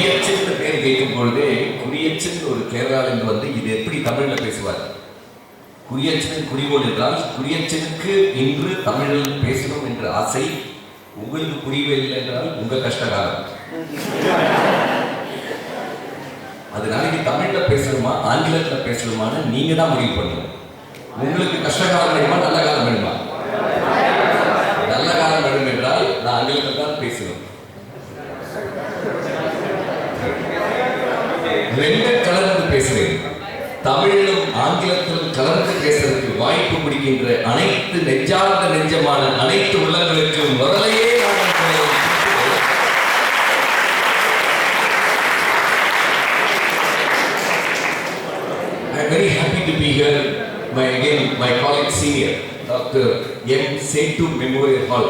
குடியச்சன் பேர் கேட்கும் பொழுதே குடியச்சன் ஒரு கேரளாவிலிருந்து வந்து இது எப்படி தமிழ்ல பேசுவார்? குடியச்சன் குறிவோல் என்றால் குடியச்சனுக்கு இன்று தமிழில் பேசணும் என்ற ஆசை உங்களுக்கு புரியவில்லை என்றால் உங்க கஷ்டகாலம். அது நாளைக்கு தமிழ்ல பேசணுமா ஆங்கிலத்தில் பேசணுமான்னு நீங்க தான் முடிவு பண்ணணும். உங்களுக்கு கஷ்டகாலம் வேணுமா நல்ல காலம் வேணுமா? நல்ல காலம் வேணும் என்றால் நான் ஆங்கிலத்தில் தான் பேசணும். ரெண்டு கலந்து பேசுறேன். தமிழிலும் ஆங்கிலத்திலும் கலந்து பேசுறதுக்கு வாய்ப்பு பிடிக்கின்ற அனைத்து நெஞ்சார்ந்த நெஞ்சமான அனைத்து உள்ளங்களுக்கும் முதலையே I am very happy to be here. My colleague senior, Dr. M. Setu Memorial Hall.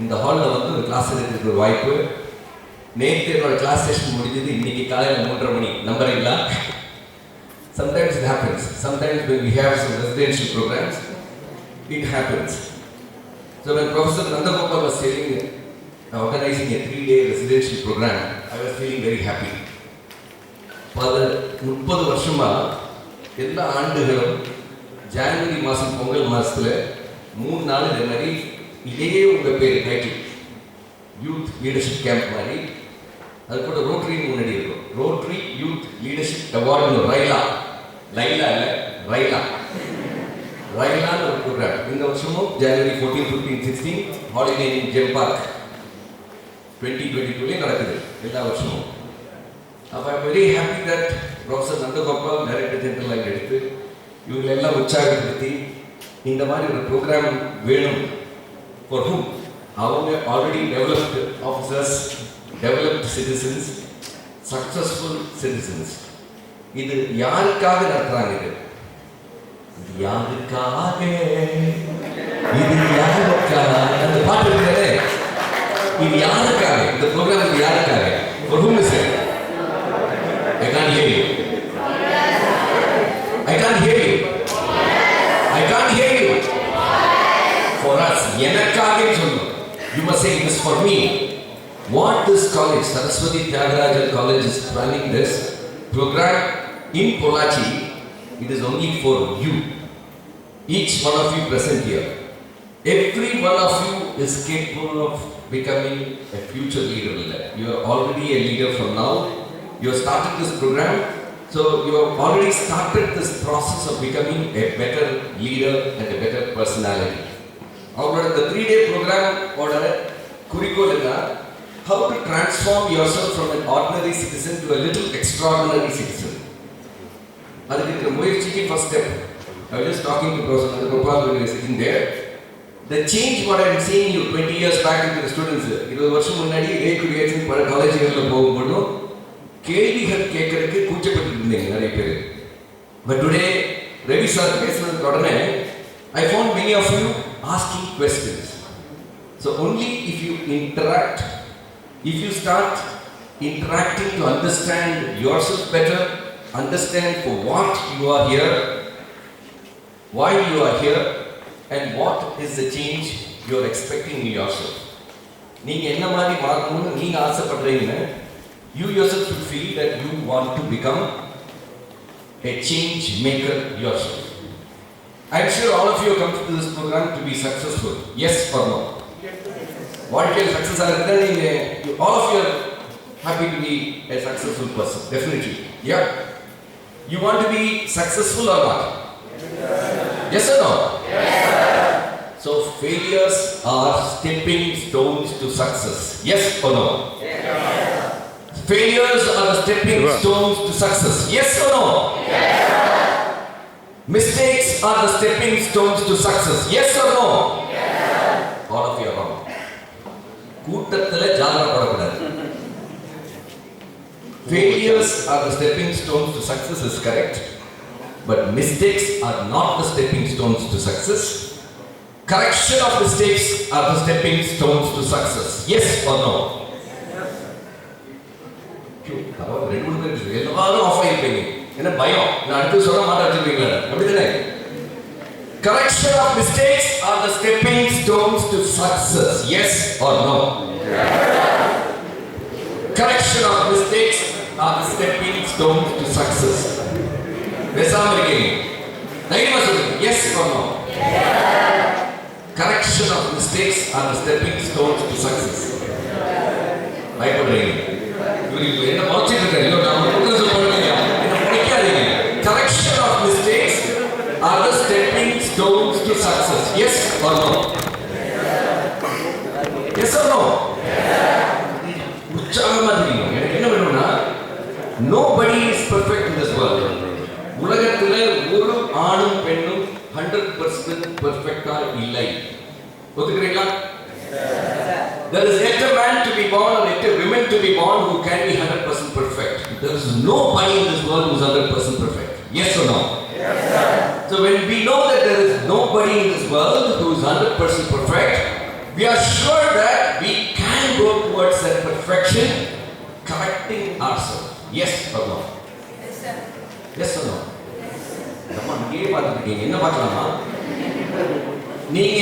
இந்த ஹாலில் வந்து ஒரு கிளாஸ் எடுக்கிறதுக்கு ஒரு வாய்ப்பு. நேற்று என்னோட கிளாஸ் செஷன் முடிஞ்சது, இன்னைக்கு காலையில் 3:30 மணி. நம்புறீங்களா? Sometimes it happens. Sometimes when we have some residential programs, it happens. So when Professor Nandagopal was organizing a 3-day residential program, I was feeling very happy. 30 வருஷமா எல்லா ஆண்டுகளும் ஜனவரி மாதம் பொங்கல் மாதத்தில் 3 நாள் இதே மாதிரி இதே உங்கள் பேர் டைட்டில் யூத் லீடர்ஷிப் கேம்ப் மாதிரி, அது கூட ரோட்டரின்னு முன்னாடி இருக்கும். ரோட்டரி யூத் லீடர்ஷிப் அவார்டு ரைலான்னு ஒரு ப்ரோக்ராம். இந்த வருஷமும் ஜனவரி 14, 15, 16 ஹாலிடே இன் ஜெம் பார்க் 2022 நடக்குது எல்லா வருஷமும். அப்போ I very happy that professor Nandagopal director general எடுத்து இவங்களெல்லாம் உற்சாகப்படுத்தி இந்த மாதிரி ஒரு ப்ரோக்ராம் வேணும். For whom? அவங்க already developed officers, developed citizens, successful citizens. இது யாருக்காக நடத்துறாங்க? இது யாருக்காக? இது யாருக்காக? அந்த பாட்டு இருக்கிறதே, இது யாருக்காக? இந்த ப்ரோக்ராம் இது யாருக்காக? For whom is it? I can't hear you. I can't hear you. I can't hear you. For us. எனக்காக சொல்லணும். You must say this for me. What this college, Saraswati Tyagarajan College, is planning this program in Pollachi, it is only for you. Each one of you present here. Every one of you is capable of becoming a future leader. You are already a leader from now. You have started this program, so you have already started this process of becoming a better leader and a better personality. Our the 3-day program order curriculum, how to transform yourself from an ordinary citizen to a little extraordinary citizen. That is the first step. I was just talking to Professor Nandagopal when he was sitting there. The change what I am seeing you 20 years back into the students, 20 வருஷம் முன்னாடி இதே குடியேற்றம் பல காலேஜுகளில் போகும்போதும் கேள்விகள் கேட்கறதுக்கு கூச்சப்பட்டு இருந்தீங்க நிறைய பேர். பட் டுடே ரவி சார் பேசுனதுக்கு உடனே I found many of you asking questions. So only if you interact, if you start interacting to understand yourself better, understand for what you are here, why you are here, and what is the change you are expecting in yourself. நீங்க என்ன மாதிரி மாறணும்னு நீங்க ஆசைப்படுறீங்கன்னா you yourself should feel that you want to become a change maker yourself. I'm sure all of you have come to this program to be successful. Yes or no? வாழ்க்கையில் success ஆகிறதுனா நீங்க all of you are happy to be a successful person. Definitely. Yeah. You want to be successful or not? Yes or no? Yes. So failures are stepping stones to success. Yes or no? Yes. Failures are the stepping stones to success. Yes or no? Yes. Mistakes are the stepping stones to success. Yes or no? Yes. All of you are wrong. கூட்டத்துல ஜாலரா போடக்கூடாது. Failures are the stepping stones to success is correct. But mistakes are not the stepping stones to success. Correction of mistakes are the stepping stones to success. Yes or no? எல்லாரும் of ஆயிருப்பீங்க. என்ன பயம்? நான் அடுத்து சொல்ல மாட்டேன் வச்சிருக்கீங்களா? அப்படிதானே? Correction of mistakes are the stepping stones to success. Yes or no? correction of mistakes are the stepping stones to success. பேசாம இருக்கீங்க, தைரியமா சொல்லுங்க, yes or no? Correction of mistakes are the stepping stones to success. பயப்படுறீங்க, இவருக்கு என்ன மறைச்சிட்டு இருக்காரு? இல்ல நான் உங்களுக்கு சொல்றேன், என்ன படிக்காதீங்க. Correction of mistakes are the stepping stones to success. Yes or no? Yes or no? உற்சாகமா தெரியும். எனக்கு என்ன வேணும்னா, nobody is perfect in this world. உலகத்துல ஒரு ஆணும் பெண்ணும் 100% பெர்ஃபெக்ட்டா இல்லை. ஒத்துக்கிறீங்களா? There is yet a man to be born or yet a woman to be born who can be 100% perfect. There is nobody in this world who is 100% perfect. Yes or no? Yes, sir. So when we know that there is nobody in this world who is 100% perfect, we are sure that we can go towards that perfection, correcting ourselves. Yes or no? Yes, sir. Yes or no? நம்ம இங்கே பார்த்துருக்கீங்க, என்ன பார்க்கலாமா? நீங்க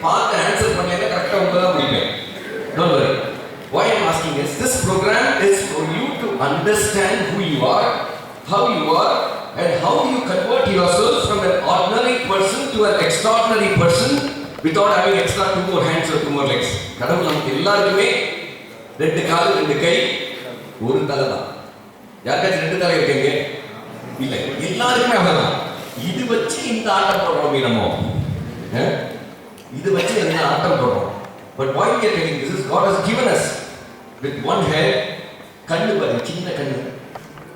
பார்த்து answer பண்ணீங்கன்னா கரெக்டாக உங்களால் முடிப்பேன். Don't worry. Why I'm asking is, this program is for you to understand who you are, how you are, and how you convert yourself from an ordinary person to an extraordinary person without having extra 2 more hands or 2 more legs. கடவுள் நமக்கு எல்லாருக்குமே 2 கால் 2 கை 1 தலை தான். யாருக்காச்சும் 2 தலை இருக்கீங்க? இல்லை, எல்லாருக்குமே அவ்வளவுதான். இது வச்சு இந்த ஆட்டம் போடுறோம் நம்ம, இது வச்சு என்ன ஆட்டம் போடுறோம். But why we are telling this is God has given us with one head. கண்ணு பாரு, சின்ன கண்ணு,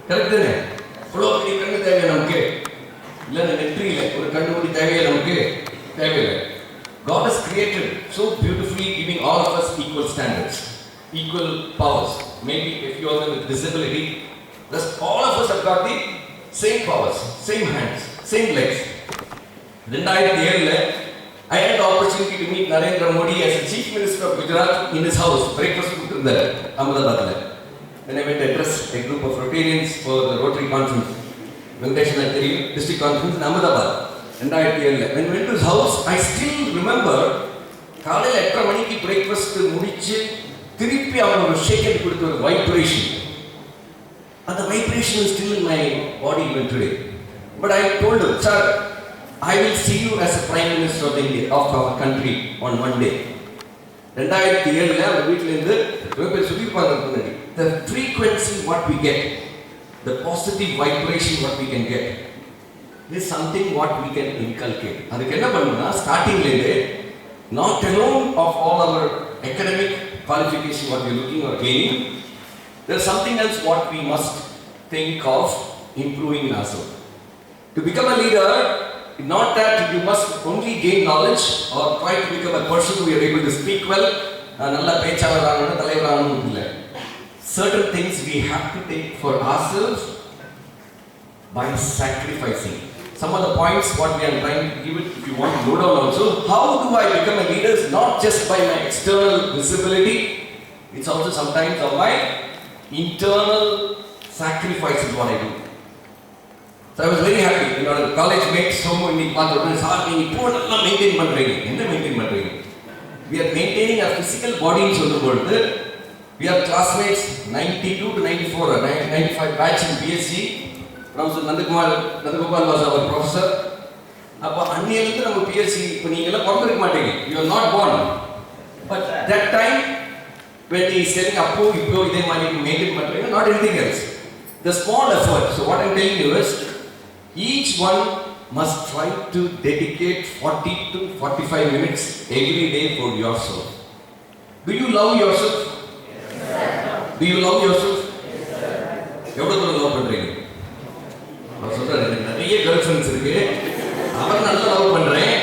கரெக்ட் தானே? இவ்வளோ பெரிய கண்ணு தேவையா நமக்கு? இல்லை, நெற்றியில் ஒரு கண்ணு மூடி தேவையா நமக்கு? தேவையில்லை. God has created so beautifully, giving all of us equal standards, equal powers. Maybe if you are with disability, thus all of us have got the same powers, same hands, same legs. 2007 I had the opportunity to meet Narendra Modi as the Chief Minister of Gujarat in his house. Breakfast கொடுத்திருந்தார் அகமதாபாத்ல. When I went to address a group of Rotarians for the Rotary Conference, Venkateshwar Nagari District Conference in Ahmedabad. 2007 when I went to his house, I still remember காலையில் 8:30 மணிக்கு breakfast முடிச்சு திருப்பி அவர் ஒரு ஷேக் கொடுத்த ஒரு vibration. And the vibration is still in my body even today. But I told him, sir, I will see you as a Prime Minister of India, of our country on one day. 2007 அவர் வீட்டில் இருந்து பேர் சொல்லியிருப்பாங்க முன்னாடி. The frequency what we get, the positive vibration what we can get, is something what we can inculcate. அதுக்கு என்ன பண்ணணும்னா, ஸ்டார்டிங்லேருந்து not alone of all our academic qualification what we are looking or gaining, there is something else what we must think of improving ourselves. To become a leader, not that you must only gain knowledge or try to become a person who are able to speak well, நல்ல பேச்சாளர் ஆகணும், தலைவர் ஆகணும் இல்லை. Certain things we have to take for ourselves by sacrificing. Some of the points what we are trying to give it, if you want to go down also, how do I become a leader? Not just by my external visibility, it's also sometimes of my internal sacrifice is what I do. So I was very happy. என்னோட college mates இன்னைக்கு பார்த்தோம், sir நீங்கள் இப்போ நல்லா maintain பண்ணுறீங்க. என்ன maintain பண்ணுறீங்க? We are maintaining our physical body ன்னு சொல்லும் பொழுது, we are classmates 92 to 94, 95 batch in BSc. Professor Nandagopal was our professor. அப்போ அன்னியிலிருந்து நம்ம பிஎஸ்சி, இப்போ நீங்கள் எல்லாம் பிறந்திருக்க மாட்டீங்க, you are not born. But that time when he is telling அப்போ இப்போ இதே மாதிரி மெயின்டைன் பண்ணுறீங்க, not anything else. The small effort. So what I am telling you is, each one must try to dedicate 40 to 45 minutes every day for yourself. Do you love yourself? Yes, sir. Do you love yourself? Yes, sir. எவ்வளவு தூரம் love பண்றீங்க? நான் சொல்றேன், எனக்கு நிறைய girl friends இருக்கு, அவர் நல்லா love பண்றேன்.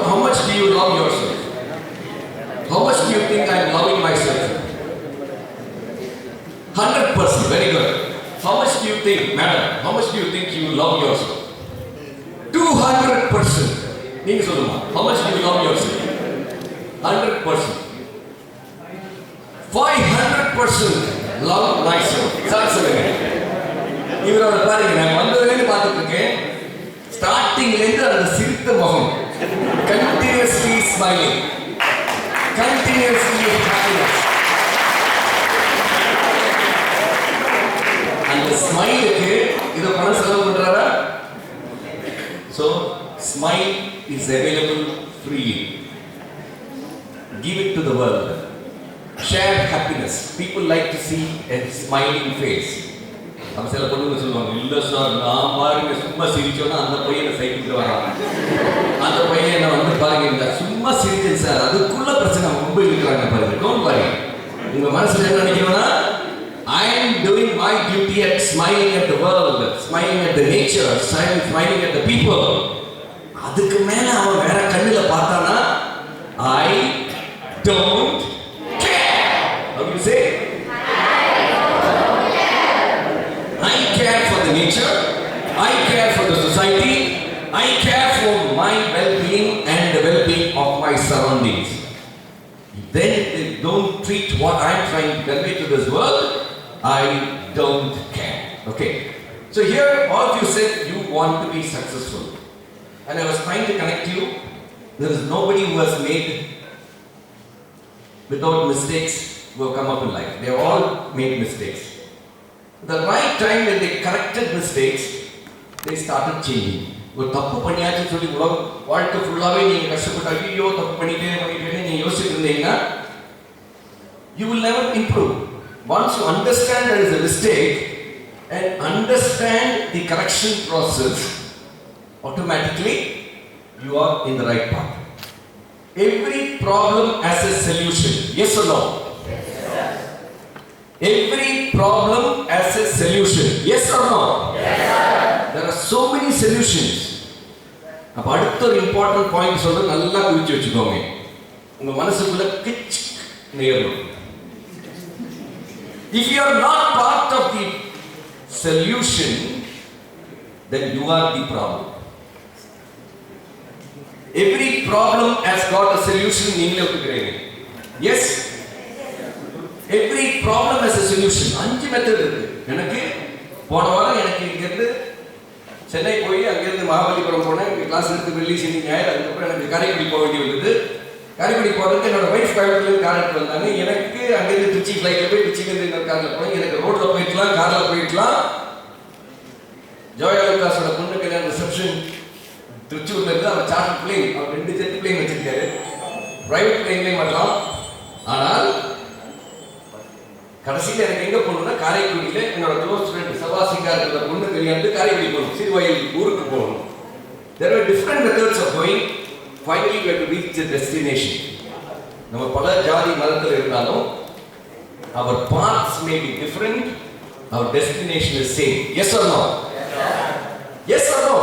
How much do you love yourself? How much do you think I am loving myself? 100%. Very good. How much do you think, madam? How much do you think you love yourself? 200%. நீங்க சொல்லுங்க. How much do you love yourself? 100%. 500% love myself. Sir சொல்லுங்க. இவரோட பாருங்க, நான் வந்ததுலேருந்து பார்த்துட்டு இருக்கேன், ஸ்டார்டிங்லேருந்து அந்த சிரித்த முகம், continuously smiling, continuously happiness. அந்த ஸ்மைலுக்கு இதை பணம் செலவு பண்றாரா? So smile is available freely. Give it to the world. Share happiness. People like to see a smiling face. நம்ம சில பொண்ணுங்க சொல்லுவாங்க, இல்லை சார் நான் பாருங்க சும்மா சிரிச்சோன்னா அந்த பையனை சைக்கிள் வரான், அந்த பையன் என்ன வந்து பாருங்க இந்த சும்மா சிரிச்சேன் சார், அதுக்குள்ள பிரச்சனை ரொம்ப இருக்கிறாங்க பாருங்க. Don't worry. உங்க மனசுல என்ன நினைக்கணும்னா, I am doing my duty at smiling at the world, smiling at the nature, smiling at the people. அதுக்கு மேல அவன் வேற கண்ணுல பார்த்தானா, I don't care. How do you say? I care for the nature, I care for the society, I care for my well-being and the well-being of my surroundings. Then they don't treat what I am trying to convey to this world, I don't care. Okay. So here all of you said you want to be successful. And I was trying to connect you. There is nobody who has made without mistakes who have come up in life. They have all made mistakes. The right time when they corrected mistakes, they started changing. ஒரு தப்பு பண்ணியாச்சுன்னு சொல்லி வாழ்க்கை ஃபுல்லாவே நீங்க கஷ்டப்பட்டு ஐயோ தப்பு பண்ணிட்டேன்னு நீங்க யோசிச்சுட்டு இருந்தீங்கன்னா, you will never improve. Once you understand there is a mistake and understand the correction process, automatically you are in the right path. Every problem has a solution. Yes or no? Every problem has a solution. Yes or no? Yes, sir. There are so many solutions. அப்ப அடுத்த ஒரு important point சொல்ற நல்லா குறிச்சு வச்சுக்கோங்க. உங்க மனசுக்குள்ள கிச் நேரும். If you are not part of the solution, then you are the problem. Every problem has got a solution. நீங்களே ஒத்துக்கிறீங்க? Yes. Every problem has a solution. 5 method இருக்கு. எனக்கு போன வாரம் எனக்கு இங்கிருந்து சென்னை போய் அங்கிருந்து மகாபலிபுரம் போனேன். எங்கள் கிளாஸ் எடுத்து வெள்ளி சனி ஞாயிறு. அதுக்கப்புறம் எனக்கு காரைக்குடி போக வேண்டி வந்தது. காரைக்குடி போகிறதுக்கு என்னோட ஒய்ஃப் கோயம்புத்தூர்லேருந்து கார் எடுத்து வந்தாங்க. எனக்கு அங்கேருந்து திருச்சி ஃப்ளைட்டில் போய் திருச்சியிலேருந்து இன்னொரு காரில் போனேன். எனக்கு ரோட்டில் போயிடலாம், காரில் போயிடலாம். ஜோயா லூகாஸோட பொண்ணு கல்யாணம் ரிசப்ஷன் திருச்சூர்ல இருந்து அவர் சார்ட்டர் பிளேன், அவர் 2 ஜெட் பிளேன் வச்சிருக்காரு. பிரைவேட் பிளேன்லேயும் வரலாம். ஆனால் கடைசியில் எனக்கு எங்கே போகணும்னா காரைக்குடியில் என்னோட க்ளோஸ் ஃப்ரெண்ட் சபாசிங்காரோட பொண்ணு கல்யாணத்துக்கு காரைக்குடி போகணும், சிறுவயல் ஊருக்கு போகணும். There were different methods of going. Finally we had to reach the destination. நம்ம பல ஜாதி மதத்தில் இருந்தாலும் our paths may be different, our destination is same. Yes or no? Yes or no?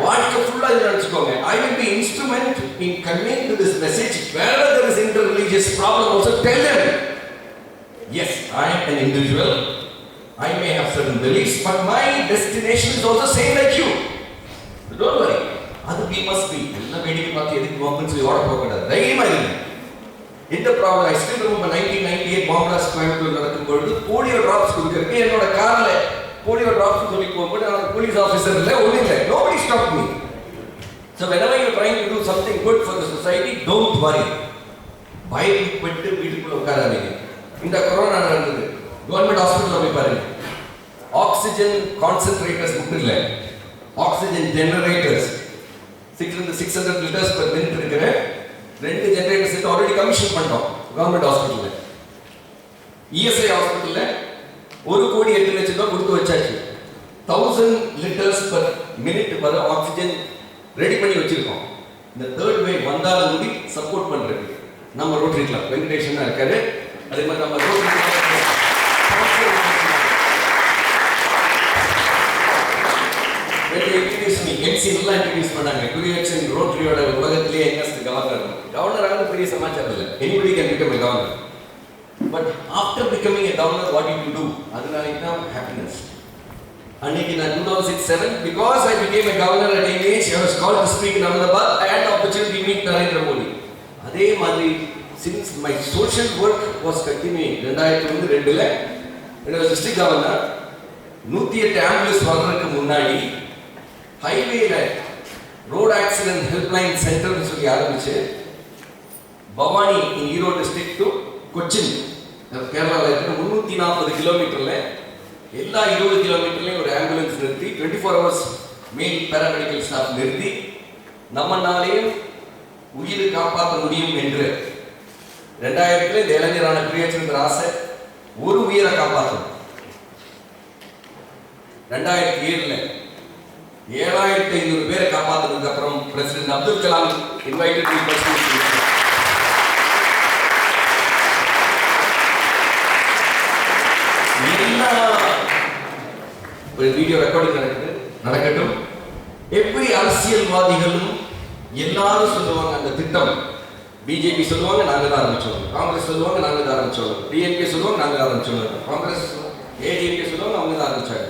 வாழ்க்கை ஃபுல்லா இதை நினைச்சுக்கோங்க. I will be instrument in conveying to this message. Wherever there is interreligious problem, also tell them, yes, I am an individual. I may have certain beliefs, but my destination is also same like you. So don't worry. அது we must be. எல்லாம் வேடிக்கை பார்த்து எதுக்கு பாம்புன்னு சொல்லி ஓட போகக்கூடாது. தைரியமா இருங்க. இந்த ப்ராப்ளம் I still remember 1998 பாம்பு பிளாஸ்ட் கோயம்புத்தூர் நடக்கும்போது போலியோ டிராப்ஸ் கொடுக்கறதுக்கு என்னோட கார்ல போலியோ டிராப்ஸ் சொல்லி போகும்போது நான் போலீஸ் ஆஃபீஸர் இல்லை, ஒன்றும் இல்லை. Nobody stopped me. So whenever you are trying to do something good for the society, don't worry. பயப்பட்டு வீட்டுக்குள்ள உட்காராதீங்க. இந்த கொரோனா நடந்தது, கவர்மெண்ட் ஹாஸ்பிட்டல் போய் பாருங்க. ஆக்சிஜன் கான்சென்ட்ரேட்டர்ஸ் மட்டும் இல்லை, oxygen generators 600 liters per minute இருக்கிற 2 ஜெனரேட்டர்ஸ் ஆல்ரெடி கமிஷன் பண்ணிட்டோம் கவர்மெண்ட் ஹாஸ்பிட்டலில். இஎஸ்ஐ ஹாஸ்பிட்டலில் 1,08,00,000 ரூபாய் கொடுத்து வச்சாச்சு. 1000 liters per minute வர ஆக்சிஜன் ரெடி பண்ணி வச்சிருக்கோம். இந்த தேர்ட் வேவ் வந்தாலும் கூடி சப்போர்ட் பண்றது நம்ம ரோட்டரி கிளப் வெங்கடேஷன் இருக்காரு. அதே மாதிரி நம்ம ரோட்டரி எம்சி நல்லா இன்ட்ரடியூஸ் பண்ணாங்க. குரியக்ஷன் ரோட்டரியோட உலகத்திலேயே யங்கஸ்ட் கவர்னர். கவர்னர் ஆனது பெரிய சமாச்சாரம் இல்லை. Anybody can become a governor. But after becoming a governor what you do, அதனால தான் ஹாப்பினஸ். அன்னைக்கு நான் 2007 because I became a governor at an age I was called to speak in Ahmedabad. I had the opportunity to meet Narendra Modi. அதே மாதிரி since my social work was continuing 2002ல when I was district governor 108 ambulance வர்றதுக்கு முன்னாடி ஹைவேல road accident helpline சென்டர்னு சொல்லி ஆரம்பிச்சு Bhavani Erode district to Cochin கேரளாவில் இருக்கிற 340 கிலோமீட்டர்ல எல்லா 20 கிலோமீட்டர்லையும் ஒரு ஆம்புலன்ஸ் நிறுத்தி 24 ஹவர்ஸ் மெயின் பேராமெடிக்கல் ஸ்டாஃப் நிறுத்தி நம்மனாலையும் உயிரை காப்பாற்ற முடியும் என்று 2000 இந்த இளைஞரான பிரியச்சந்திர ஆசை ஒரு உயிரை காப்பாற்றணும். 2007 7500 பேரை காப்பாற்றதுக்கு அப்புறம் president Abdul Kalam invited me personally. ஒரு வீடியோ ரெக்கார்டிங் நடக்கட்டும். எப்படி அரசியல்வாதிகளும் எல்லாரும் சொல்லுவாங்க அந்த திட்டம், பிஜேபி சொல்லுவாங்க நாங்க தான் ஆரம்பிச்சோம், காங்கிரஸ் சொல்லுவாங்க நாங்க தான் ஆரம்பிச்சோம், டிஎம்கே சொல்லுவாங்க நாங்க தான் ஆரம்பிச்சோம், காங்கிரஸ் ஏடிஎம்கே சொல்லுவாங்க அவங்க தான் ஆரம்பிச்சாங்க.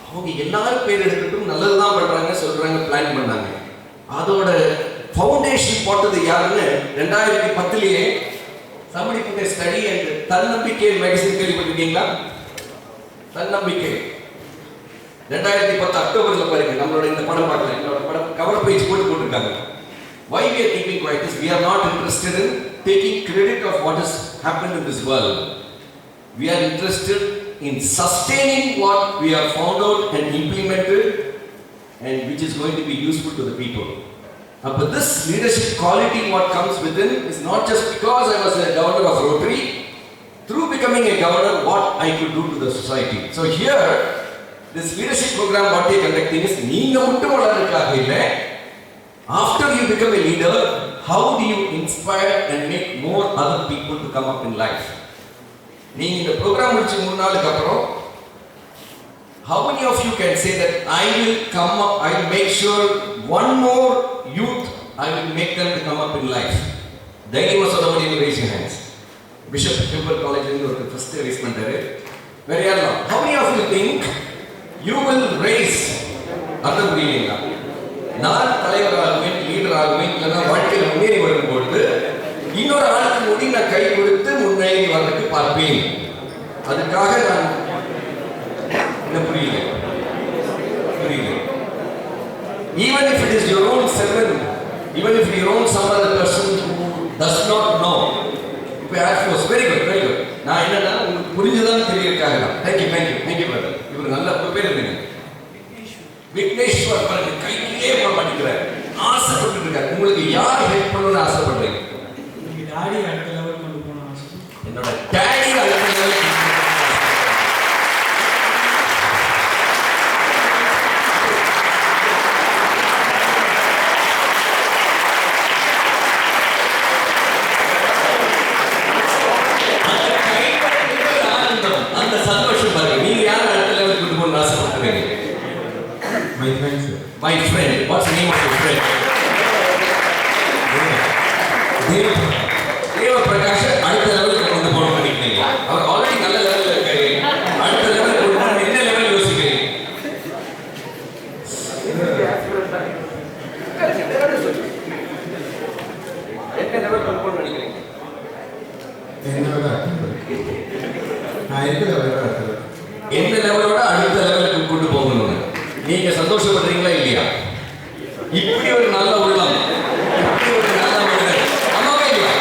அவங்க எல்லாரும் பேர் எடுக்கட்டும், நல்லதுதான் பண்றாங்க சொல்றாங்க, பிளான் பண்ணாங்க. அதோட ஃபவுண்டேஷன் போட்டது யாருன்னு 2010 somebody put a study and தன்னம்பிக்கை மேகசின் கேள்விப்பட்டிருக்கீங்களா? தன்னம்பிக்கை 2010 அக்டோபர்ல பாருங்க, நம்மளோட இந்த படம் பார்க்கலாம், என்னோட படம் கவர் பேஜ் போட்டுருக்காங்க. Why we are keeping quiet is we are not interested in taking credit of what has happened in this world. We are interested in sustaining what we have found out and implemented and which is going to be useful to the people. But this leadership quality what comes within is not just because I was a governor of Rotary. Through becoming a governor, what I could do to the society. So here, this leadership program what we are conducting is நீங்க மட்டும் வளர்றதுக்காக இல்ல. After you become a leader, how do you inspire and make more other people to come up in life? நீங்க இந்த program முடிச்சு 3 நாளுக்கு அப்புறம் how many of you can say that I will come up, I will make sure one more youth I will make them to come up in life? தைரியமா சொல்ல முடியுமா? Raise your hands. Bishop Temple College ல ஒரு first raise பண்ணாரு. வேற யாரெல்லாம்? How many of you think you will raise other முடியலங்களா? நான் தலைவர் ஆகுவேன், லீடர் ஆகுவேன், இல்லைன்னா வாழ்க்கையில் முன்னேறி வரும்பொழுது இன்னொரு ஆளுக்கு முடி நான் கை கொடுத்து முன்னேறி வரதுக்கு பார்ப்பேன். அதுக்காக நான் என்ன புரியல. Even if it is your own servant, even if your own some other person who does not know, இப்போ Air Force, very good, very good. நான் என்னன்னா உங்களுக்கு புரிஞ்சுதான் தெரியறதுக்காக தான். Thank you brother. இவர் நல்ல பேர் இருந்தீங்க. விக்னேஸ்வர் பாருங்க, கையிலே போட மாட்டேங்கிறார், ஆசைப்பட்டு இருக்காரு. உங்களுக்கு யார் ஹெல்ப் பண்ணணும்னு ஆசைப்படுறீங்க? உங்க டாடி அடுத்த லெவல் கொண்டு போகணும் ஆசை. என்னோட டாடி அடுத்த level My friend, what's the name of your friend? Deva Prakash அடுத்த லெவலுக்கு கொண்டு போகணும்னு நினைக்கிறீங்க. அவர் ஆல்ரெடி நல்ல லெவல்ல இருக்காரு. அடுத்த லெவலுக்கு கொண்டு போகணும் என்ன லெவல் யோசிக்கிறீங்க? என்ன லெவல் கொண்டு போகணும்னு நினைக்கிறீங்க? என்ன லெவலோட அடுத்த லெவலுக்கு கொண்டு போகணும்னு நீங்க சந்தோஷப்படுறீங்களா இல்லையா? இப்படி ஒரு நல்ல உள்ளம், இப்படி ஒரு நல்ல மனிதர் அம்மாவே இல்லையா?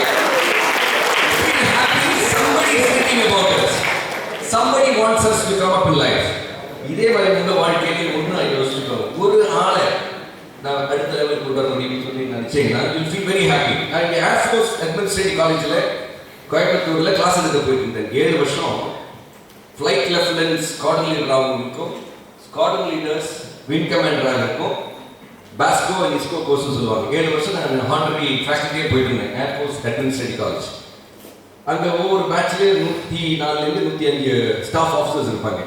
Somebody is thinking about us. Somebody wants us to come up in life. இதே மாதிரி உங்க வாழ்க்கையில ஒண்ணு யோசிச்சுக்கோங்க. ஒரு ஆளை நான் அடுத்த லெவலுக்கு கொண்டு வர முடியும்னு சொல்லி நினைச்சீங்கன்னா you feel very happy. நான் Air Force Administrative Collegeல கோயம்புத்தூர்ல கிளாஸ் எடுக்க போயிட்டு இருந்தேன். 7 வருஷம் ஃப்ளைட் லெஃப்டினன்ட் ஸ்குவாட்ரன் லீடர் ஆகும், ஸ்குவாட்ரன் லீடர்ஸ் விங் கமாண்டராக இருக்கும், பாஸ்கோ அண்ட் இஸ்கோ கோர்ஸ்னு சொல்லுவாங்க. 7 வருஷம் நான் ஹானரரி ஃபேக்கல்ட்டியே போயிட்டு இருந்தேன் Air Force Administrative College. அங்கே ஒவ்வொரு பேட்ச்லேயும் 104லேருந்து 105 ஸ்டாஃப் ஆஃபீஸர்ஸ் இருப்பாங்க.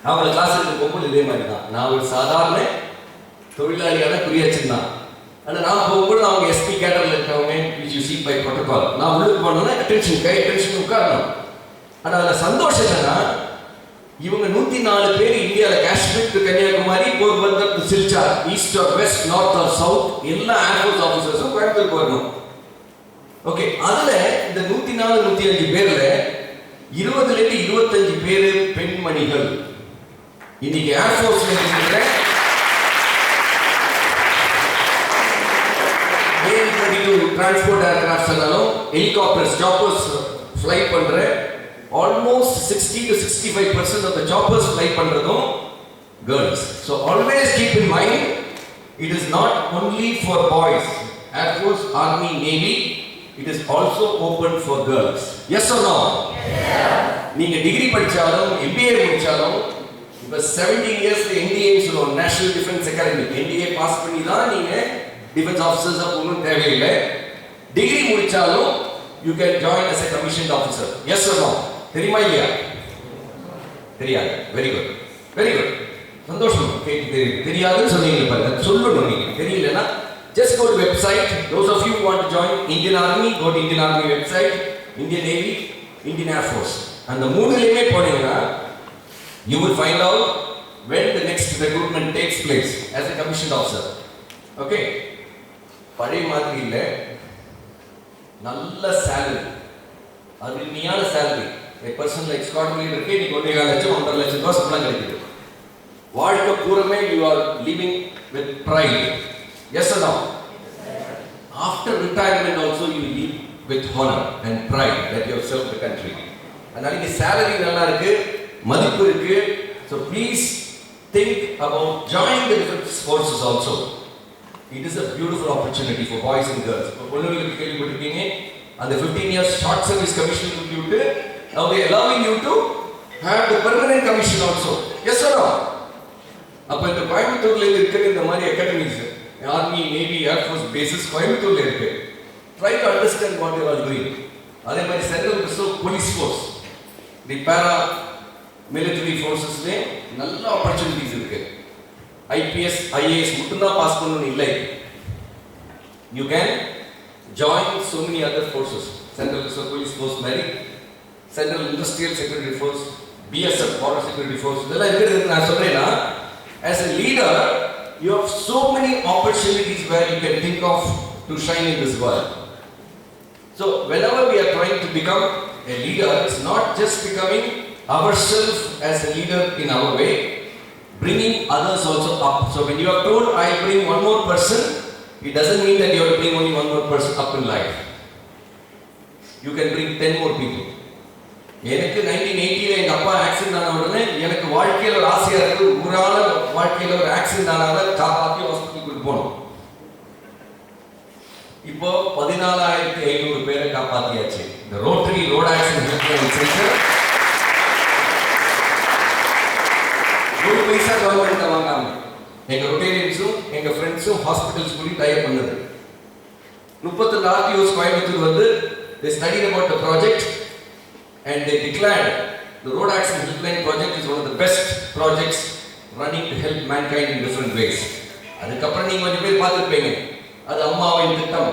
அவங்கள கிளாஸ் எடுக்க போகும்போது இதே மாதிரி தான். நான் ஒரு சாதாரண தொழிலாளியான குறியாச்சுன்னு தான். ஆனால் நான் போகும்போது அவங்க எஸ்பி கேட்டரில் இருக்கவங்க which you seat by protocol. நான் உள்ளுக்கு போனோன்னா அட்டென்ஷன் உட்காரணும். ஆனால் அதில் சந்தோஷம் என்னன்னா இவங்க 104 பேர் இந்தியாவில் Kashmir to Kanyakumari, Porbandar to Silchar, east or west, north or south, எல்லா ஏர்ஃபோர்ஸ் ஆஃபீஸர்ஸும் கோயம்புத்தூருக்கு வரணும். ஓகே, அதில் இந்த 104 105 பேர்ல 20லேருந்து 25 பேர் பெண்மணிகள். இன்னைக்கு ஏர்ஃபோர்ஸ்ல இருக்கிற டிரான்ஸ்போர்ட் ஏர்கிராஃப்ட்ஸ் இருந்தாலும் ஹெலிகாப்டர்ஸ், சாப்பர்ஸ் ஃப்ளை பண்ற almost 60 to 65% of the choppers fly பண்றதும் girls. So always keep in mind, it is not only for boys. Air Force, Army, Navy, it is also open for girls. Yes or no? Yes. நீங்க degree படிச்சாலும் MBA முடிச்சாலும் இப்ப 17 years NDA சொல்லுவோம், national defence academy. NDA pass பண்ணி தான் நீங்க defence ஆஃபீஸர்ஸா போகணும் தேவையில்லை. டிகிரி முடிச்சாலும் you can join as a commissioned officer. Yes or no? தெரியுமா இல்லையா? தெரியாது. Very good, very good. சந்தோஷம். தெரியாதுன்னு சொன்னீங்க பாருங்க, சொல்லணும். நீங்க தெரியலனா just go to website. Those of you who want to join Indian Army, go to Indian Army website, Indian Navy, Indian Air Force. And the மூணுலயுமே போனீங்கன்னா you will find out when the next recruitment takes place as a commissioned officer. Okay? பழைய மாதிரி இல்ல, நல்ல salary, அருமையான salary. A person like Scott Miller இருக்கு, நீ 1.5 லட்சம் 1.5 லட்சம் ரூபாய் சம்பளம் கிடைக்குது. வாழ்க்கை பூரமே you are living with pride. Yes or no? After retirement also you live with honor and pride that you have served the country. அதனால salary நல்லா இருக்கு, மதிப்பு இருக்கு. So please think about joining the defense forces also. It is a beautiful opportunity for boys and girls. இப்போ பொண்ணுங்களுக்கு கேள்விப்பட்டிருக்கீங்க, அந்த 15 years short service commission கொடுத்துட்டு now they allowing you to have the permanent commission also. Yes or no? அப்ப இந்த கோயம்புத்தூர்ல இருக்கிற இந்த மாதிரி academies, army, navy, air force bases கோயம்புத்தூர்ல இருக்கு. Try to understand what they are doing. அதே மாதிரி சென்ட்ரல் ரிசர்வ் போலீஸ் ஃபோர்ஸ், தி பாரா மிலிட்டரி ஃபோர்ஸஸ்ல நல்ல ஆப்பர்ச்சுனிட்டிஸ் இருக்கு. IPS, IAS மட்டும் தான் பாஸ் பண்ணனும் இல்லை. You can join so many other forces. Central Reserve Police Force மாதிரி, Central Industrial Security Force, BSF Border Security Force, இதெல்லாம் இருக்கிறது. நான் சொல்றேன்னா, as a leader you have so many opportunities where you can think of to shine in this world. So whenever we are trying to become a leader, it's not just becoming ourselves as a leader in our way, bringing others also up. So when you are told I bring one more person, it doesn't mean that you have to bring only one more person up in life. You can bring 10 more people. எனக்கு 1980ல எங்க அப்பா accident ஆன உடனே எனக்கு வாழ்க்கையில ஒரு ஆசையா இருக்கு, ஊரால வாழ்க்கையில ஒரு ஆக்சிடென்ட் ஆனால காப்பாத்தி ஹாஸ்பிட்டலுக்கு போகணும். இப்போ 14,500 பேரை காப்பாத்தியாச்சு. இந்த rotary road accident helpline centre ஒரு பைசா கவர்மெண்ட் வாங்காம எங்க ரொட்டேரியன்ஸும் எங்க ஃப்ரெண்ட்ஸும் ஹாஸ்பிட்டல்ஸ் கூடி டைப் பண்ணது. 32 RTOs கோயம்புத்தூர் வந்து they studied about the project and they declared the road accident helpline project is one of the best projects running to help mankind in different ways. அதுக்கப்புறம் நீங்க கொஞ்சம் பேர் பார்த்துருப்பீங்க, அது அம்மாவின் திட்டம்,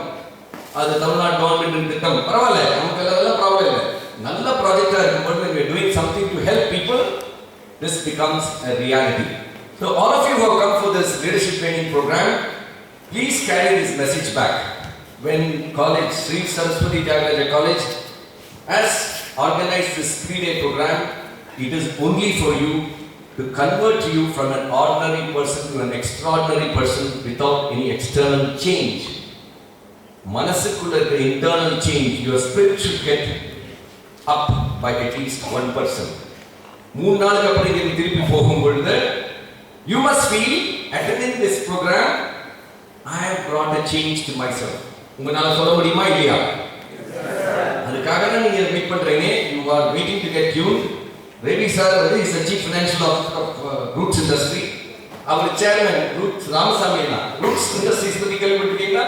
அது தமிழ்நாடு கவர்மெண்ட் திட்டம். பரவாயில்ல, நமக்கு அதெல்லாம் ப்ராப்ளம் இல்லை. நல்ல ப்ராஜெக்டா இருக்கும்போது when we are doing something to help people, this becomes a reality. So all of you who have come for this leadership training program, please carry this message back. When college, Sri Saraswati Tyagaraja College has organized this 3-day program, it is only for you to convert you from an ordinary person to an extraordinary person without any external change. Manasukkulla internal change, your spirit should get up by at least 1%. 3 நாளுக்கு அப்புறம் இங்க திருப்பி போகும்பொழுது you must feel attending this program I have brought a change to myself. உங்களால சொல்ல முடியுமா இல்லையா? அதுக்காக தான் நீங்க மீட் பண்றீங்க. You are waiting to get tuned. Ravi sir is the chief financial officer of Roots Industry. Our chairman Roots Ramasamy Anna. Roots Industries பத்தி கேள்விப்பட்டிருக்கீங்களா?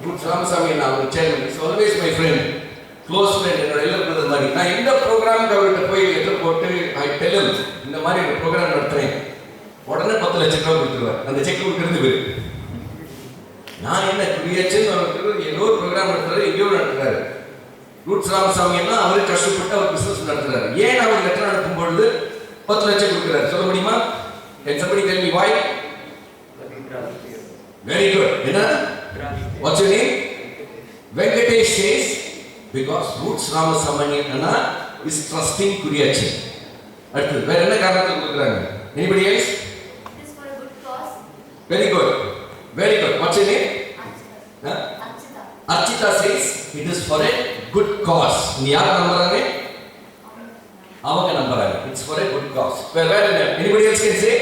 Roots Ramasamy Anna our chairman. Is always my friend, close friend. என்னோட elder brother மாதிரி. நான் இந்த ப்ரோக்ராமுக்கு அவர்கிட்ட போய் letter போட்டு I tell him இந்த மாதிரி ஒரு ப்ரோக்ராம் நடத்துறேன், உடனே 10 லட்சம் ரூபாய் கொடுத்துருவார். அந்த செக் கொடுக்கறது பேரு. நான் என்ன குடியாச்சுன்னு ஏதோ ஒரு ப்ரோக்ராம் நடத்துறாரு, எங்கேயோ நடத்துறாரு. ரூட்ஸ் ராமசாமி எல்லாம் அவரு கஷ்டப்பட்டு அவர் பிசினஸ் நடத்துறாரு. ஏன் அவர் லெட்டர் அனுப்பும் பொழுது 10 லட்சம் கொடுக்குறாரு சொல்ல முடியுமா? Can somebody tell me why? Very good. என்ன? What's your name? Venkatesh says because Roots Ramasamy Anna is trusting குடியாச்சு. அடுத்து வேற என்ன காரணத்துக்கு கொடுக்குறாங்க? Anybody else? It is for a good cause. Very good. Very good. What's your name? Archita. Archita says it is for a good cause. நீ யார் நம்புறாங்க? அவங்க நம்புறாங்க. It's for a good cause. Where anybody else can say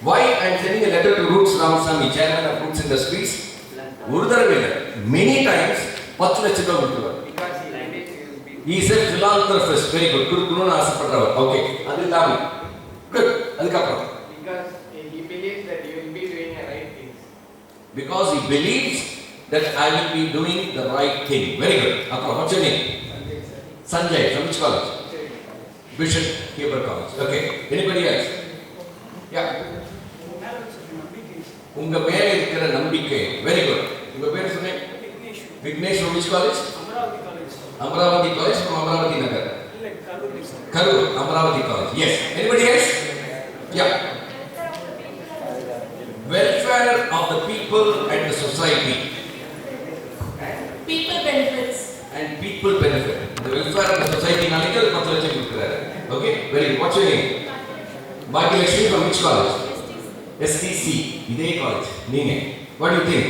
why I am sending a letter to Roots Ramasamy, chairman of Roots Industries. ஒரு தடவை இல்லை, many times 10 லட்சம் ரூபாய் கொடுத்துருவார். He is a philanthropist, very good. கொடுக்கணும்னு ஆசைப்படுறவர். Okay, அது இல்லாம good. அதுக்கப்புறம் because he believes that you will be doing the right things. Because he believes that I will be doing the right thing. Very good. அப்புறம் what's your name? Sanjay. From which college? Bishop Heber College. Okay. Anybody else? Yeah. உங்க மேல இருக்கிற நம்பிக்கை. Very good. உங்க பேர் சொல்லுங்க. Vignesh. From which college? Amravati College from Amravati Nagar. Karur. Amravati College. Yes. Anybody else? Yeah. Welfare of the people and the society. People benefits. And people benefit. The welfare of the society நாளைக்கு அது 10 லட்சம் கொடுக்குறாரு. Okay, very good. What's your name? Bhagya from which college? STC. இதே college. நீங்க. What do you think?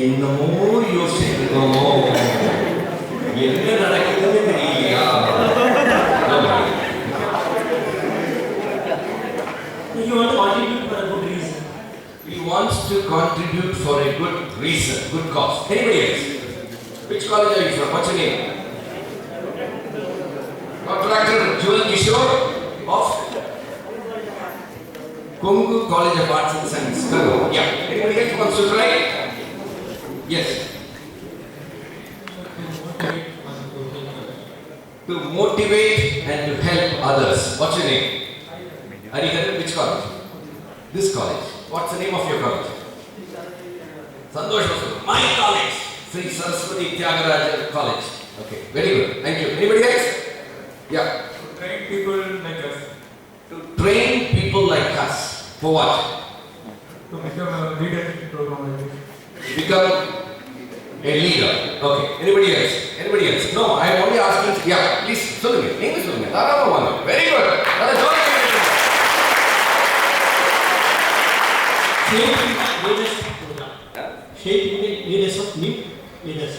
என்னமோ யோசிக்கிறோம். என்ன நடக்குதுன்னு தெரியலையா? You want to contribute for a good reason. He wants to contribute for a good reason, good cause. Anybody else? Which college are you from? What's your name? Dr. Jewel Kishore of Kongu College of Arts and Science. Yeah. Anybody else wants to try? Yes. To motivate and to help others. What's your name? Harikaran, which college? This college. What's the name of your college? Santosh Vasu. My college. Sri Saraswati Tyagaraja College. Okay, very good. Thank you. Anybody else? Yeah. To train people like us. To train people like us. For what? To become a leadership program like this. Become a leader. Okay. Anybody else? Anybody else? No, I am only asking. Yeah, please. Solunga. English solunga. Tharama vaanga. Very good. Shaping leadership program. Shaping the leaders of new leaders.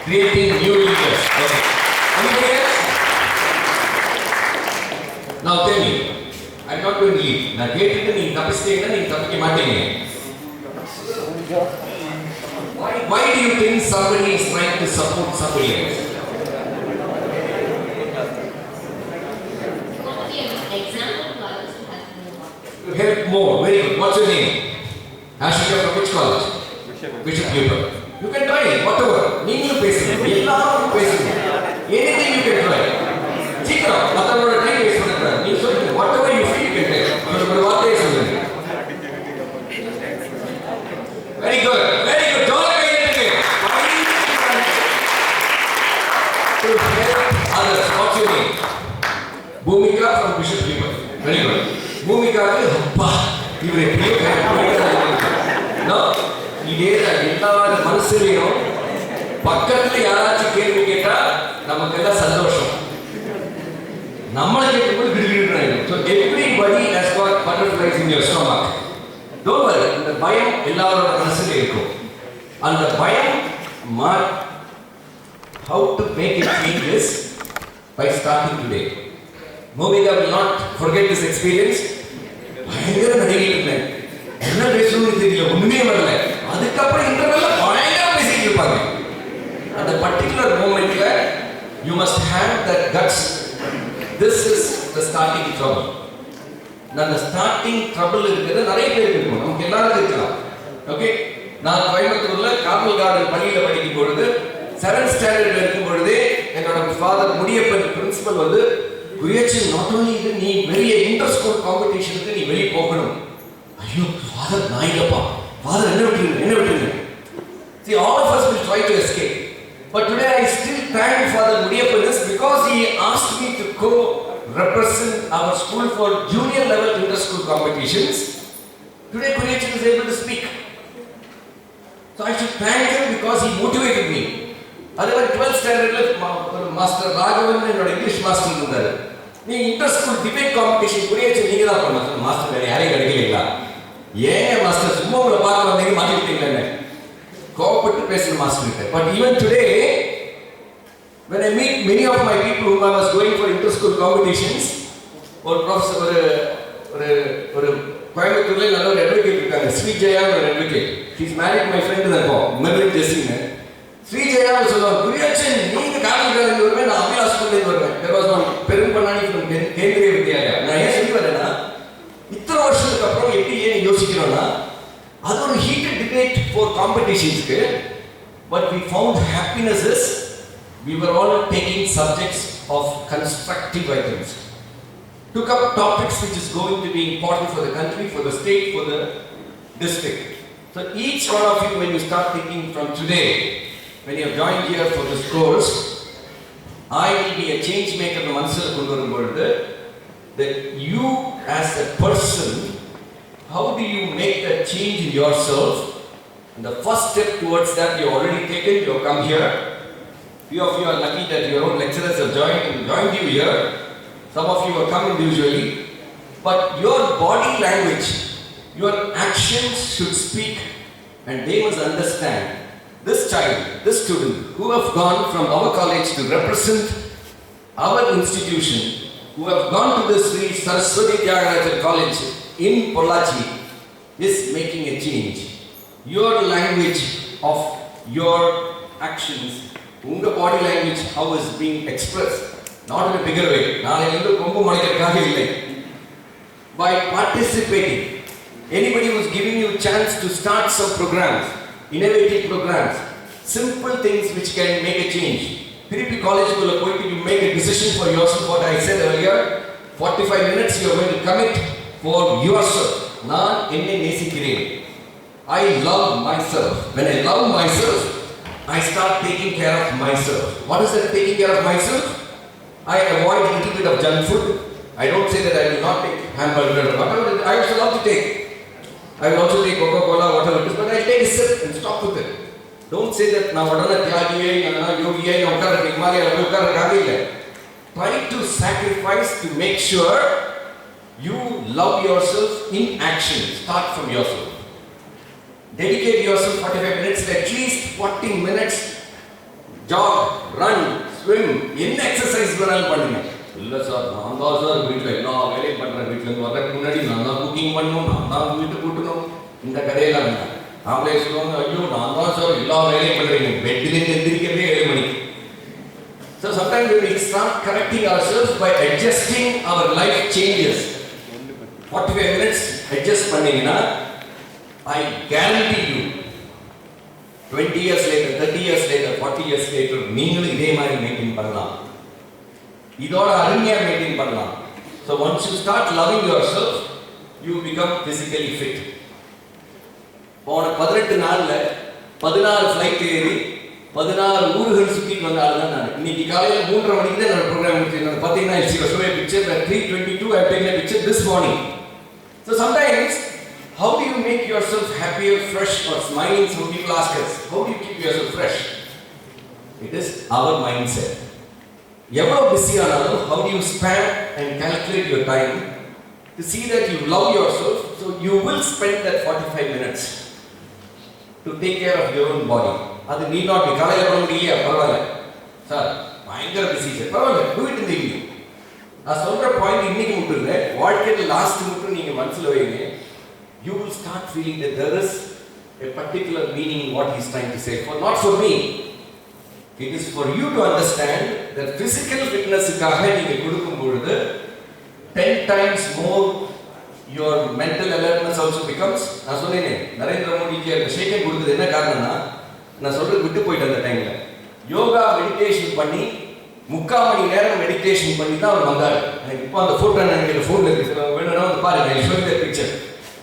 Creating new leaders. Okay. Anybody else? Now tell me. I'm not going to leave. நான் கேட்டுட்டு நீங்க தப்பிச்சிட்டீங்கன்னா நீங்க தப்பிக்க மாட்டீங்க. Why do you think somebody is trying to support somebody else? Example to others to help more. To help more. Very good. What's your name? Ashika from which college? Bishop Heber. You can try whatever. நீங்களும் பேசுங்க. எல்லாரும் பேசுங்க. Anything you can try. சீக்கிரம் மத்தவங்களோட time waste பண்ணக்கூடாது. நீ சொல்லுங்க. Whatever you feel you can try. ஒரு வார்த்தையை சொல்லுங்க. Very good. Very good. ஜோரா கை தட்டுங்க. To help others. What's your name? Bhumika from Bishop Heber. Very good. பூமிக்காக்கு அப்பா இவர் எப்படியோ இதே எல்லா மனசுலையும் பக்கத்துல யாராச்சும் கேள்வி கேட்டா நமக்கு எல்லாம் சந்தோஷம். நம்மளை கேட்கும்போது கிடுகிடுறாங்க. So everybody has got butterflies in your stomach. Don't worry. இந்த பயம் எல்லாரோட மனசுல இருக்கும். அந்த பயம் how to make it change is by starting today. Bhumika will not forget this experience. பயங்கர நடிகிட்டு இருந்தேன். என்ன பேசணும்னு தெரியல, ஒண்ணுமே வரல. அதுக்கப்புறம் இன்டர்வெல்ல பயங்கர பேசிட்டு இருப்பாங்க. அந்த particular மூமெண்ட்ல you must have that guts. This is the starting trouble. அந்த ஸ்டார்டிங் ட்ரபிள் இருக்கிறது நிறைய பேருக்கு இருக்கும். நமக்கு எல்லாருக்கும் இருக்கலாம். ஓகே, நான் கோயம்புத்தூர்ல கார்மல் கார்டன் பள்ளியில படிக்கும் பொழுது 7th ஸ்டாண்டர்ட்ல இருக்கும் பொழுதே என்னோட ஃபாதர் முடியப்பன் பிரின்சிபல் வந்து குரியச்சி நாட் ஓன்லி இது நீ வெளியே இன்டர் ஸ்கூல் காம்படிஷனுக்கு நீ வெளியே போகணும். ஐயோ ஃபாதர் நான் இல்லப்பா, ஃபாதர் என்ன விட்டுருங்க. See, all of us will try to escape. But today I still thank Father Mudiyappan because he asked me to co-represent our school for junior level inter-school competitions. Today Kuriyachan is able to speak. So I should thank him because he motivated me. Otherwise 12th standard master Raghavan என்னோட English master இருந்தாரு. நீ inter-school debate competition Kuriyachan நீங்க தான் பண்ணணும். Master வேற யாரையும் கிடைக்கலீங்களா? ஏன் master சும்மா உங்களை பார்க்க வந்தீங்க மாட்டிக்கிட்டீங்களே? கோபப்பட்டு பேசுற மாஸ்டர் கிட்ட. But even today When I meet many of my people whom I was going for inter-school competitions, ஒரு ப்ரொஃபஸர் ஒரு கோயம்புத்தூர்ல நல்ல ஒரு அட்வொகேட் இருக்காங்க, ஸ்ரீஜயா ஒரு advocate. He's married my friend இப்போ மெர்லின் ஜெசிங்க. ஸ்ரீஜயா சொல்லுவாங்க, குரியாச்சன் நீங்க காலேஜ்லேருந்து வருவேன், நான் அபிலா ஸ்கூல்லேருந்து வருவேன். தெர் வாஸ் ஒன் பெரும்பண்ணாடி ஃப்ரம் கேந்திரிய வித்யாலயா. நான் ஏன் சொல்லி வரேன்னா, இத்தனை வருஷத்துக்கு அப்புறம் எப்படி ஏன் யோசிக்கிறோம்னா, அது ஒரு ஹீட்டட் டிபேட் ஃபார் காம்படிஷன்ஸ்க்கு. But we found happiness is we were all taking subjects of constructive items. Took up topics which is going to be important for the country, for the state, for the district. So each one of you, when you start thinking from today, when you have joined here for this course, I will be a change maker in Mansala Kundurumbodhu, that you as a person, how do you make that change in yourself? And the first step towards that you already taken, you have come here. Few of you are lucky that your own lecturers have joined you here. Some of you have come individually. But your body language, your actions should speak, and they must understand this child, this student who have gone from our college to represent our institution, who have gone to the Sri Saraswati Tyagarajan College in Pollachi, is making a change. Your language of your actions, unga body language, how is being expressed, not in a bigger way. நாளையிலிருந்து கொம்பு முளைக்கிறதுக்காக இல்லை. By participating, anybody who is giving you a chance to start some programs, innovative programs, simple things which can make a change. திருப்பி காலேஜுக்குள்ள போயிட்டு you make a decision for yourself. What I said earlier, 45 minutes you are going to commit for yourself. நான் என்னை நேசிக்கிறேன். I love myself. When I love myself, I start taking care of myself. What is that taking care of myself? I avoid a little bit of junk food. I don't say that I will not take hamburger or whatever. I also love to take. I will also take Coca-Cola, whatever it is, but I take a sip and stop with it. Don't say that now vadana tyagiye na yogiye na ukar Himalaya la ukar kaagilla. Try to sacrifice to make sure you love yourself in action. Start from yourself. Dedicate yourself 45 minutes, at least 40 minutes. Jog, run, swim, என்ன exercise வேணாலும் பண்ணுங்க. இல்லை sir நான் தான் sir வீட்டில் எல்லா வேலையும் பண்ணுறேன், வீட்டிலேருந்து வரதுக்கு முன்னாடி நான் தான் குக்கிங் பண்ணணும், நான் தான் வீட்டு கூட்டணும், இந்த கதையெல்லாம் இல்லை. அவங்களே சொல்லுவாங்க, ஐயோ நான் தான் சார் எல்லா வேலையும் பண்ணுறீங்க, பெட்டிலேருந்து எந்திரிக்கிறதே 7 மணிக்கு. So sometimes we start correcting ourselves by adjusting our life changes. 45 minutes adjust பண்ணீங்கன்னா I guarantee you 20 years later, 30 years later, 40 years later, நீங்களும் இதே மாதிரி மெயின்டைன் பண்ணலாம். இதோட அருமையா மெயின்டைன் பண்ணலாம். So once you start loving yourself, you become physically fit. போன 18 நாள்ல 16 ஃளைட் ஏறி 16 ஊர்கள் சுத்திட்டு வந்த ஆள் தான் நான். இன்னைக்கு காலையில 3:30 மணிக்கு தான் நான் ப்ரோக்ராம் முடிச்சிருந்தேன். பாத்தீங்கன்னா it's show a picture at 3:22 I have taken a picture this morning. So sometimes how do you make yourself happier, fresh or smiling? Some people ask us, how do you keep yourself fresh? It is our mindset. எவ்வளவு busy ஆனாலும் how do you span and calculate your time to see that you love yourself, so you will spend that 45 minutes to take care of your own body. அது நீ not காலையில பண்ண முடியல பரவாயில்ல sir பயங்கர busy sir பரவாயில்ல do it in the evening. நான் சொல்ற பாயிண்ட் இன்னைக்கு மட்டும் இல்லை, வாழ்க்கையில லாஸ்ட் மட்டும் நீங்க மனசுல வைங்க. You will start feeling that there is a particular meaning in what he is trying to say. Not for me. It is for you to understand that physical fitness-க்காக நீங்க கொடுக்கும் பொழுது 10 times more your mental alertness also becomes. நான் சொன்னேனே நரேந்திர மோடிக்கு அந்த shake hand கொடுத்தது என்ன காரணம்னா, நான் சொல்றது விட்டு போயிட்டு அந்த டைம்ல யோகா மெடிடேஷன் பண்ணி 3/4 மணி நேரம் மெடிடேஷன் பண்ணி தான் அவர் வந்தார். எனக்கு இப்போ அந்த போட்டோ எனக்கு ஃபோன்ல இருக்கு, வேணும்னா வந்து பாருங்க, I show you the picture.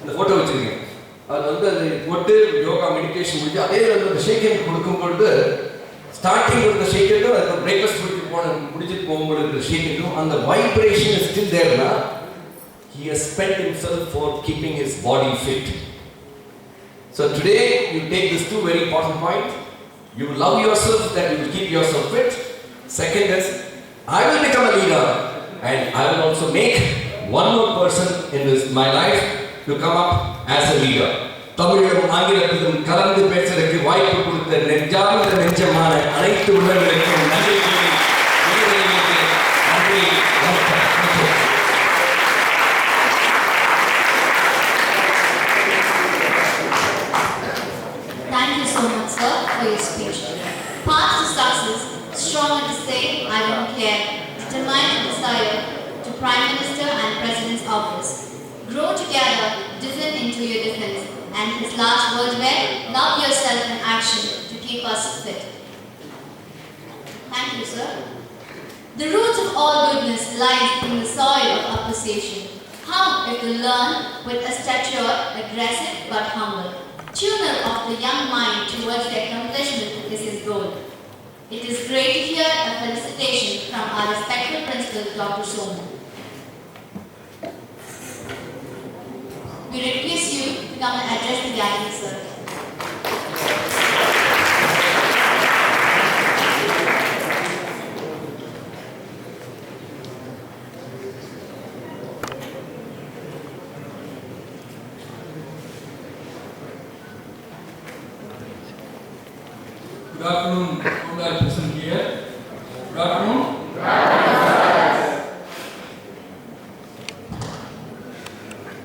அந்த போட்டோ வச்சிருக்கேன். அது வந்து அது போட்டு யோகா மெடிடேஷன் முடிஞ்சு அதே அந்த ஷேக்கன் கொடுக்கும் பொழுது ஸ்டார்டிங் கொடுத்த ஷேக்கனும் அது பிரேக்ஃபாஸ்ட் முடிச்சுட்டு போகும்போது ஷேக்கனும் அந்த வைப்ரேஷன் இஸ் ஸ்டில் தேர்னா he has spent himself for keeping his body fit. So today you take these two very important points. You love yourself, that you will keep yourself fit. Second is I will become a leader and I will also make one more person in this my life to come up as a leader. தமிழிலும் ஆங்கிலத்திலும் கலந்து பேசுவதற்கு வாய்ப்பு கொடுத்த நெஞ்சார்ந்த நெஞ்சமான அனைத்து உள்ளவர்களுக்கும் நன்றி. for your speech. Path to success, strong to say, I don't care, determined to desire, to Prime Minister and President's office. Grow together, defend into your defense, and his last words were, love yourself in action to keep us fit. Thank you, sir. The roots of all goodness lies in the soil of appreciation. How if you learn with a stature aggressive but humble. Tuner of the young mind towards the accomplishment is his goal. It is great to hear a felicitation from our respected principal, Dr. Soman. We request you to come and address the gathering, sir. Good afternoon.